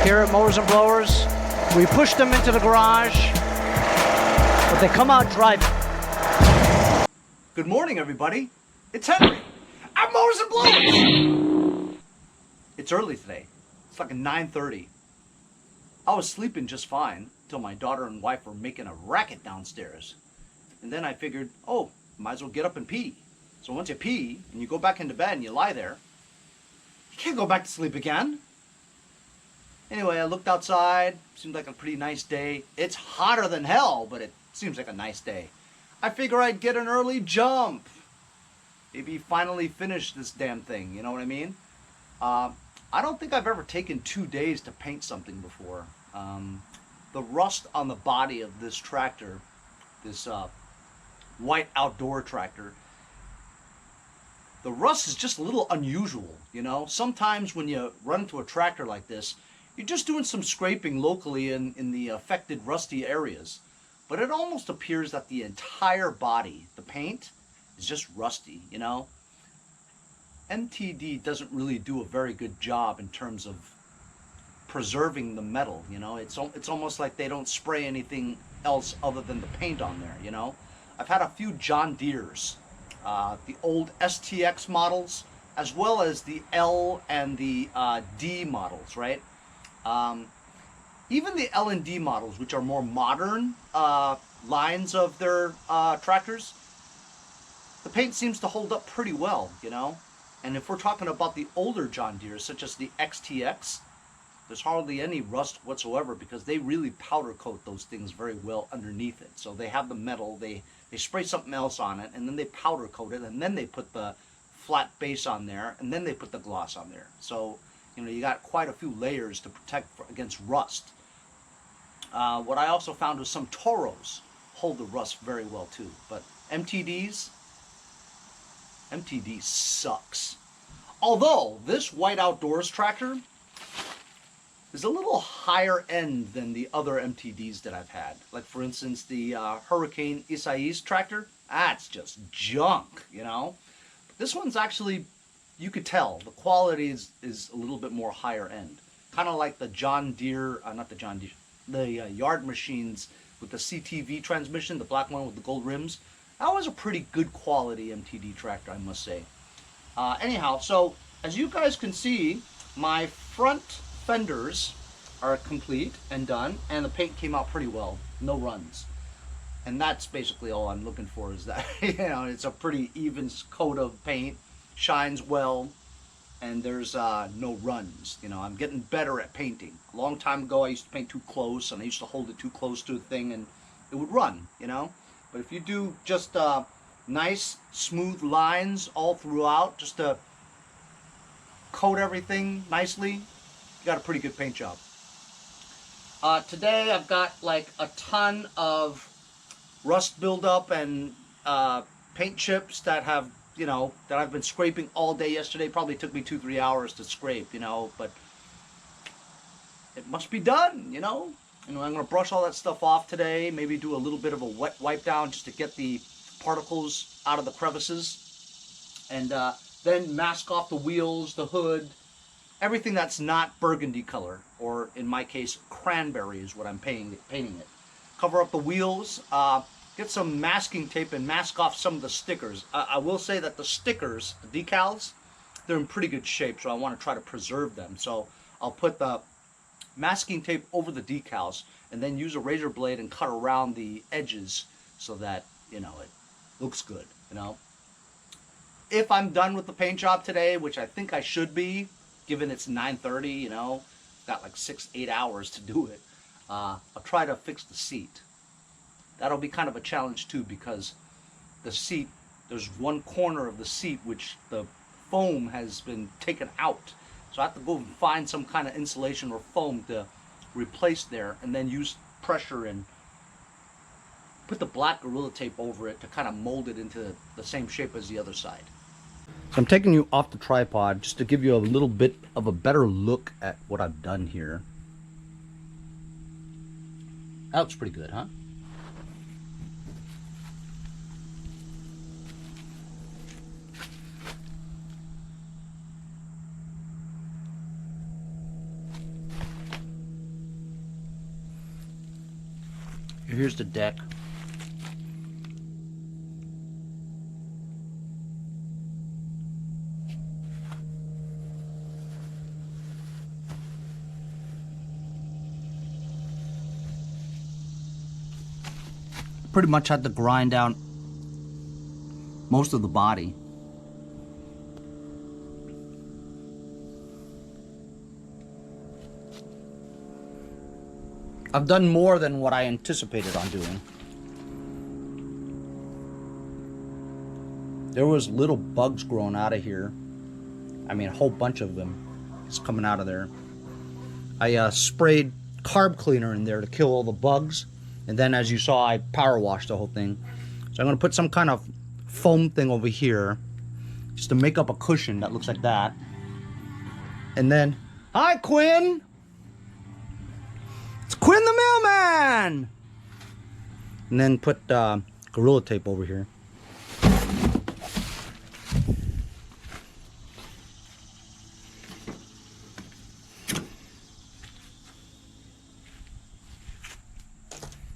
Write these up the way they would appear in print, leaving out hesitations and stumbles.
Here at Mowers and Blowers, we push them into the garage, but they come out driving. Good morning, everybody. It's Henry at Mowers and Blowers. It's early today. It's like 9:30. I was sleeping just fine till my daughter and wife were making a racket downstairs. And then I figured, oh, might as well get up and pee. So once you pee and you go back into bed and you lie there, you can't go back to sleep again. Anyway, I looked outside. Seemed like a pretty nice day. It's hotter than hell, but it seems like a nice day. I figure I'd get an early jump. Maybe finally finish this damn thing, you know what I mean? I don't think I've ever taken 2 days to paint something before. The rust on the body of this tractor, this White Outdoor tractor, the rust is just a little unusual, you know? Sometimes when you run into a tractor like this, you're just doing some scraping locally in the affected rusty areas. But it almost appears that the entire body, the paint, is just rusty, you know? Mtd doesn't really do a very good job in terms of preserving the metal, you know? It's almost like they don't spray anything else other than the paint on there, you know? I've had a few John Deeres, the old STX models, as well as the L and the D models, right? Even the L and D models, which are more modern lines of their tractors, the paint seems to hold up pretty well, you know? And if we're talking about the older John Deeres, such as the XTX, there's hardly any rust whatsoever because they really powder coat those things very well underneath it. So they have the metal, they spray something else on it, and then they powder coat it, and then they put the flat base on there, and then they put the gloss on there. So, you know, you got quite a few layers to protect against rust. What I also found was some Toros hold the rust very well too. But MTD sucks. Although this White Outdoors tractor is a little higher end than the other MTDs that I've had. Like for instance, the Hurricane Isaias tractor, that's just junk, you know? But this one's actually, you could tell, the quality is a little bit more higher end. Kind of like the John Deere, not the John Deere, the Yard Machines with the CTV transmission, the black one with the gold rims. That was a pretty good quality MTD tractor, I must say. Anyhow, so as you guys can see, my front fenders are complete and done, and the paint came out pretty well, no runs. And that's basically all I'm looking for, is that, you know, it's a pretty even coat of paint, shines well, and there's no runs. You know, I'm getting better at painting. A long time ago, I used to paint too close, and I used to hold it too close to a thing, and it would run, you know. But if you do just nice, smooth lines all throughout, just to coat everything nicely, you got a pretty good paint job. Today, I've got like a ton of rust buildup and paint chips that have, you know, that I've been scraping all day yesterday. Probably took me 2-3 hours to scrape, you know, but it must be done, you know. And I'm going to brush all that stuff off today, maybe do a little bit of a wet wipe down just to get the particles out of the crevices, and then mask off the wheels, the hood, everything that's not burgundy color, or in my case, cranberry is what I'm painting it. Cover up the wheels, get some masking tape and mask off some of the stickers. I will say that the stickers, the decals, they're in pretty good shape, so I want to try to preserve them. So I'll put the masking tape over the decals and then use a razor blade and cut around the edges so that, you know, it looks good, you know. If I'm done with the paint job today, which I think I should be, given it's 9:30, you know, got like 6-8 hours to do it, I'll try to fix the seat. That'll be kind of a challenge too, because the seat, there's one corner of the seat which the foam has been taken out. So I have to go and find some kind of insulation or foam to replace there, and then use pressure and put the black Gorilla Tape over it to kind of mold it into the same shape as the other side. So I'm taking you off the tripod just to give you a little bit of a better look at what I've done here. That looks pretty good, huh? Here's the deck. Pretty much had to grind down most of the body. I've done more than what I anticipated on doing. There was little bugs growing out of here. I mean, a whole bunch of them is coming out of there. I sprayed carb cleaner in there to kill all the bugs. And then, as you saw, I power washed the whole thing. So I'm going to put some kind of foam thing over here just to make up a cushion that looks like that. And then, hi Quinn! It's Quinn the mailman! And then put Gorilla Tape over here.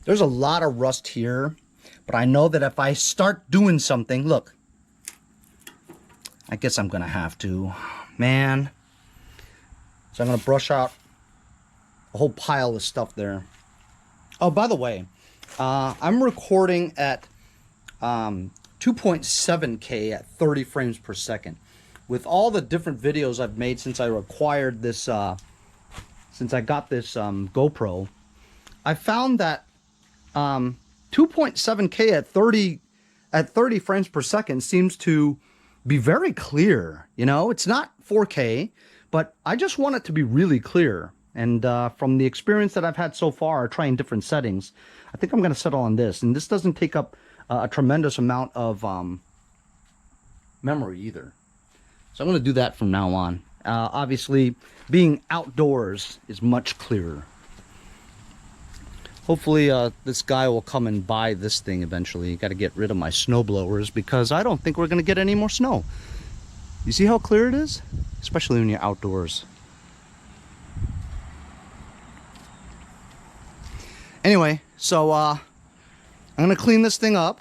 There's a lot of rust here, but I know that if I start doing something, look, I guess I'm gonna have to, man. So I'm gonna brush out a whole pile of stuff there. Oh, by the way, I'm recording at 2.7K at 30 frames per second. With all the different videos I've made since I acquired this, since I got this GoPro, I found that 2.7K at 30 frames per second seems to be very clear. You know, it's not 4K, but I just want it to be really clear. And from the experience that I've had so far trying different settings, I think I'm going to settle on this. And this doesn't take up a tremendous amount of memory either. So I'm going to do that from now on. Obviously, being outdoors is much clearer. Hopefully this guy will come and buy this thing eventually. Got to get rid of my snow blowers because I don't think we're going to get any more snow. You see how clear it is? Especially when you're outdoors. Anyway, so I'm going to clean this thing up,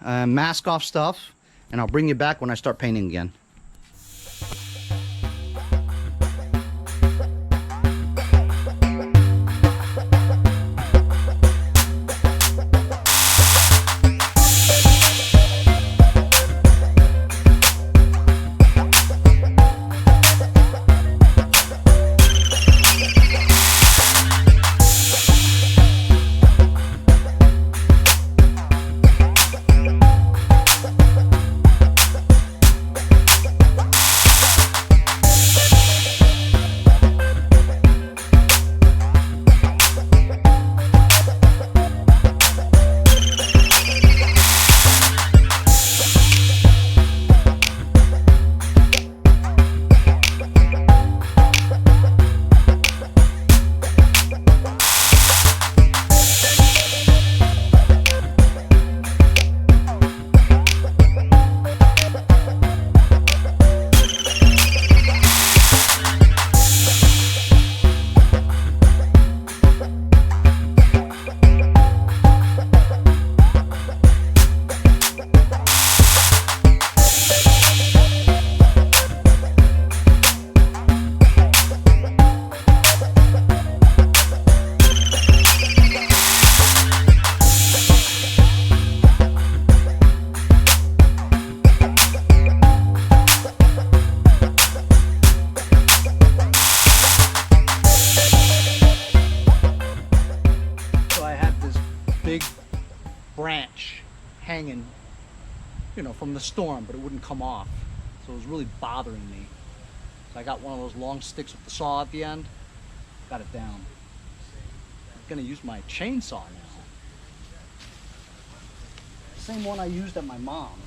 mask off stuff, and I'll bring you back when I start painting again. Branch hanging, you know, from the storm, but it wouldn't come off, so it was really bothering me. So I got one of those long sticks with the saw at the end, got it down. I'm gonna use my chainsaw now, same one I used at my mom's.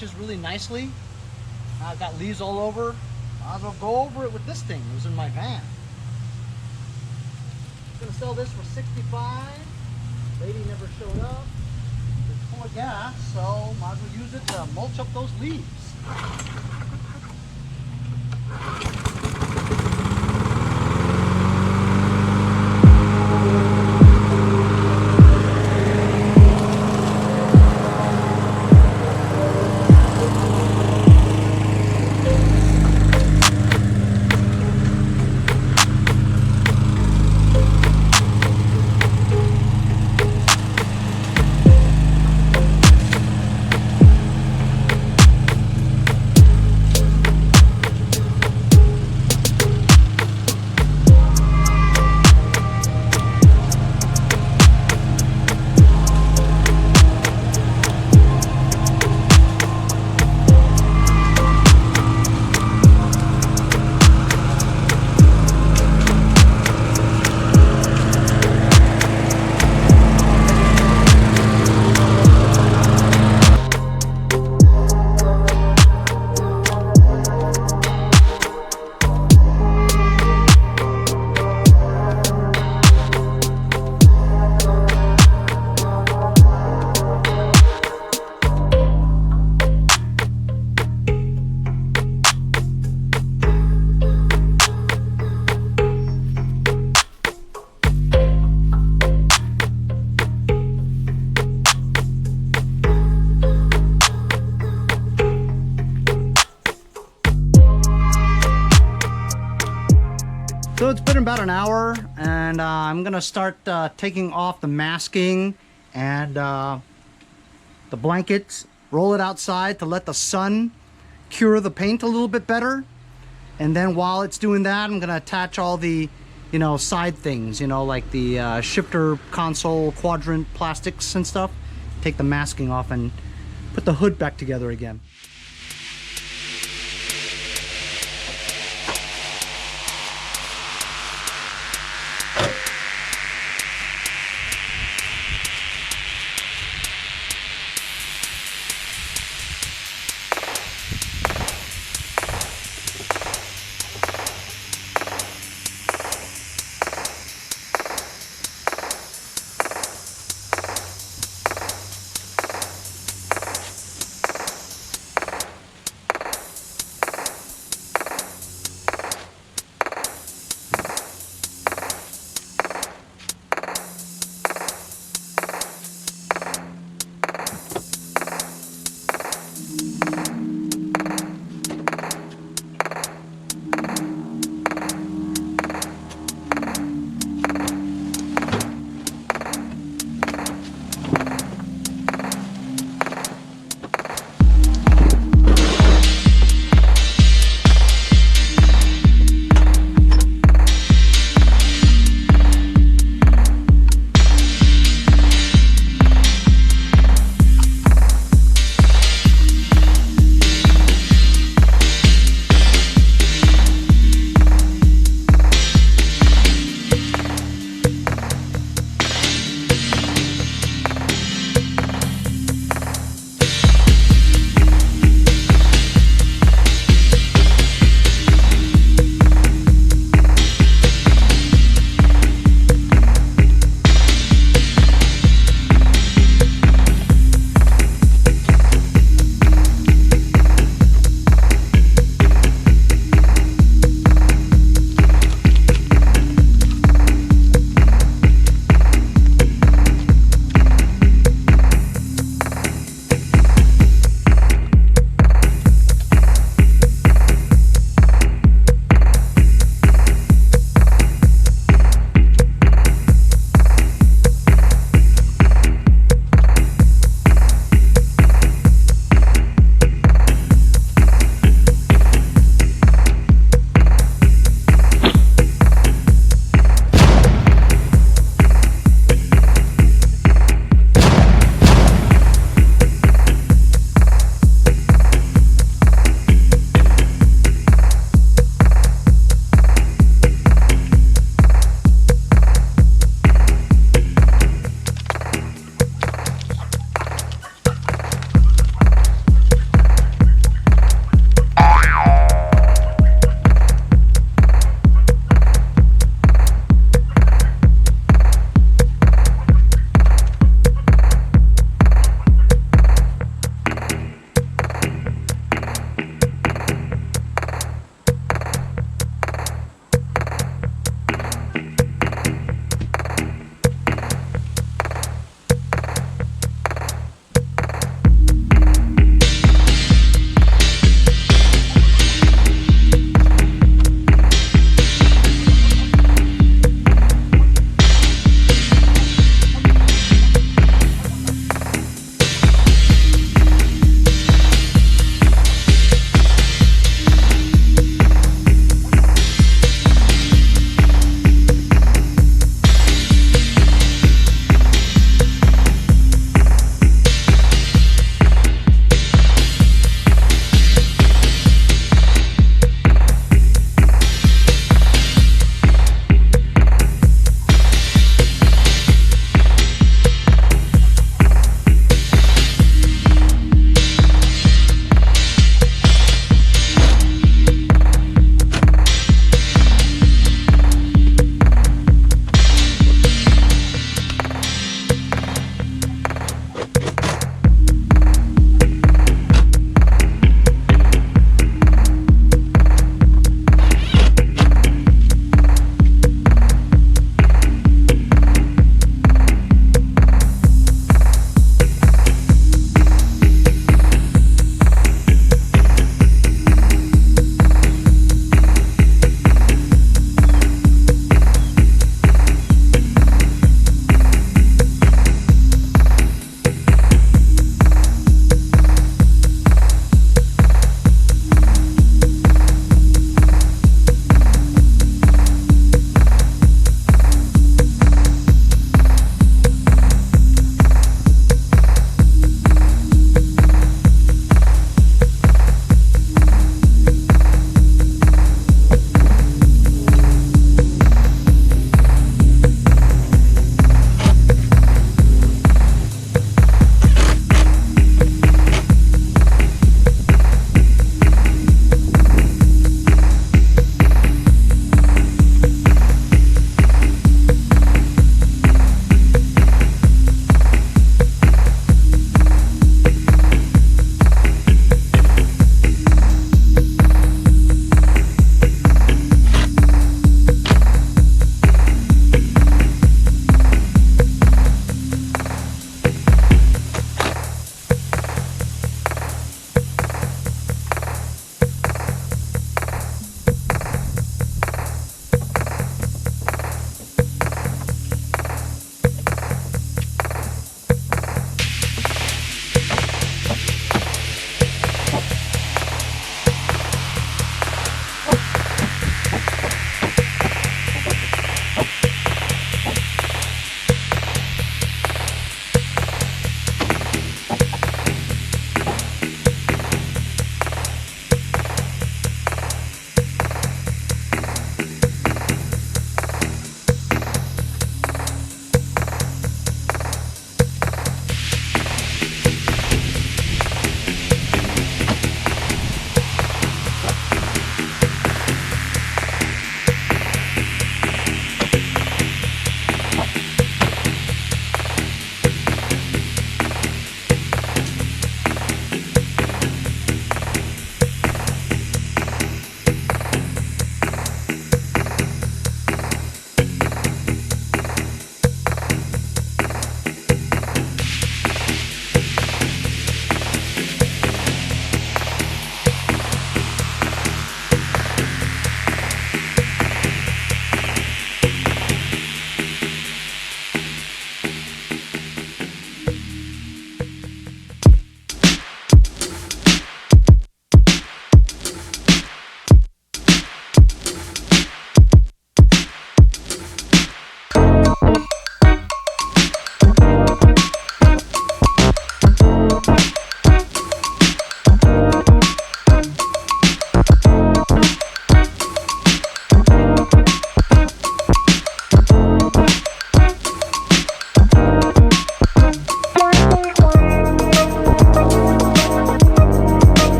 matches really nicely. I've got leaves all over. I'll go over it with this thing. It was in my van. I'm gonna sell this for 65. Lady never showed up. It's full of gas, so might as well use it to mulch up those leaves. So it's been about an hour, and I'm gonna start taking off the masking and the blankets, roll it outside to let the sun cure the paint a little bit better. And then while it's doing that, I'm gonna attach all the, you know, side things, you know, like the shifter console, quadrant plastics and stuff. Take the masking off and put the hood back together again.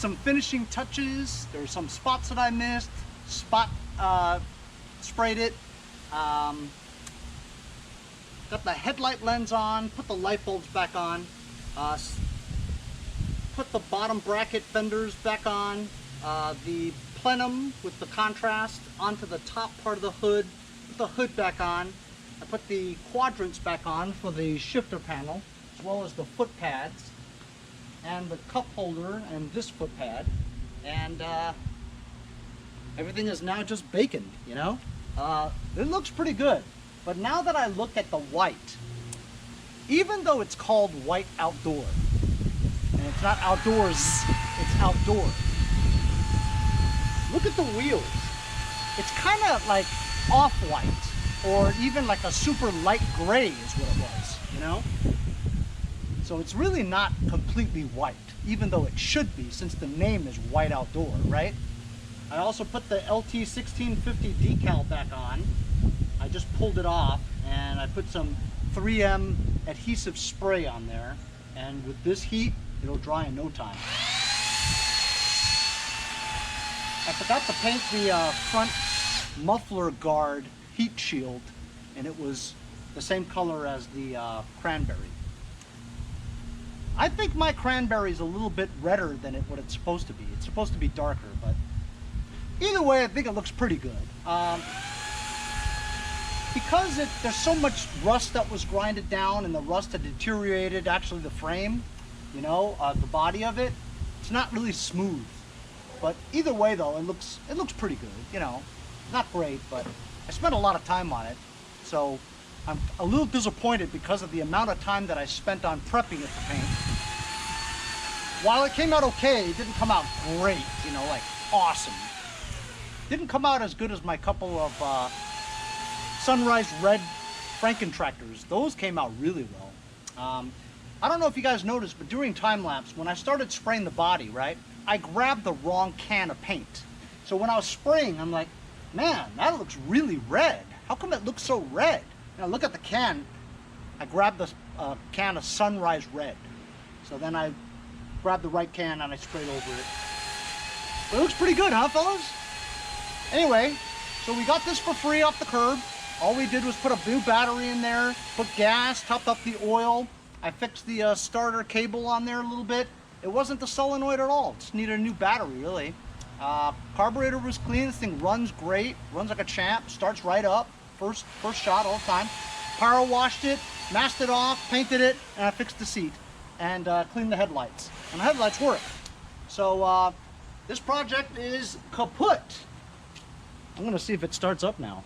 some finishing touches. There's some spots that I missed. Sprayed it. Got the headlight lens on, put the light bulbs back on, put the bottom bracket fenders back on, the plenum with the contrast onto the top part of the hood, put the hood back on. I put the quadrants back on for the shifter panel, as well as the foot pads, and the cup holder and this foot pad, and everything is now just baconed, you know? It looks pretty good. But now that I look at the white, even though it's called White Outdoor, and it's not outdoors, it's outdoor. Look at the wheels. It's kind of like off-white, or even like a super light gray is what it was, you know? So it's really not completely white, even though it should be, since the name is White Outdoor, right? I also put the Lt1650 decal back on. I just pulled it off, and I put some 3M adhesive spray on there, and with this heat it'll dry in no time. I forgot to paint the front muffler guard heat shield, and it was the same color as the cranberry. I think my cranberry is a little bit redder than what it's supposed to be. It's supposed to be darker, but either way I think it looks pretty good. Because there's so much rust that was grinded down, and the rust had deteriorated actually the frame, you know, the body of it, it's not really smooth. But either way though, it looks pretty good, you know. Not great, but I spent a lot of time on it. So I'm a little disappointed because of the amount of time that I spent on prepping it for paint. While it came out okay, it didn't come out great, you know, like awesome. Didn't come out as good as my couple of Sunrise Red Franken-Tractors. Those came out really well. I don't know if you guys noticed, but during time-lapse, when I started spraying the body, right, I grabbed the wrong can of paint. So when I was spraying, I'm like, man, that looks really red. How come it looks so red? And I look at the can, I grabbed the can of Sunrise Red. So then I grabbed the right can and I sprayed over it. But it looks pretty good, huh, fellas? Anyway, so we got this for free off the curb. All we did was put a new battery in there, put gas, topped up the oil. I fixed the starter cable on there a little bit. It wasn't the solenoid at all. Just needed a new battery, really. Carburetor was clean. This thing runs great. Runs like a champ. Starts right up. First shot all the time. Power washed it, masked it off, painted it, and I fixed the seat. And cleaned the headlights. And the headlights work. So this project is kaput. I'm gonna see if it starts up now.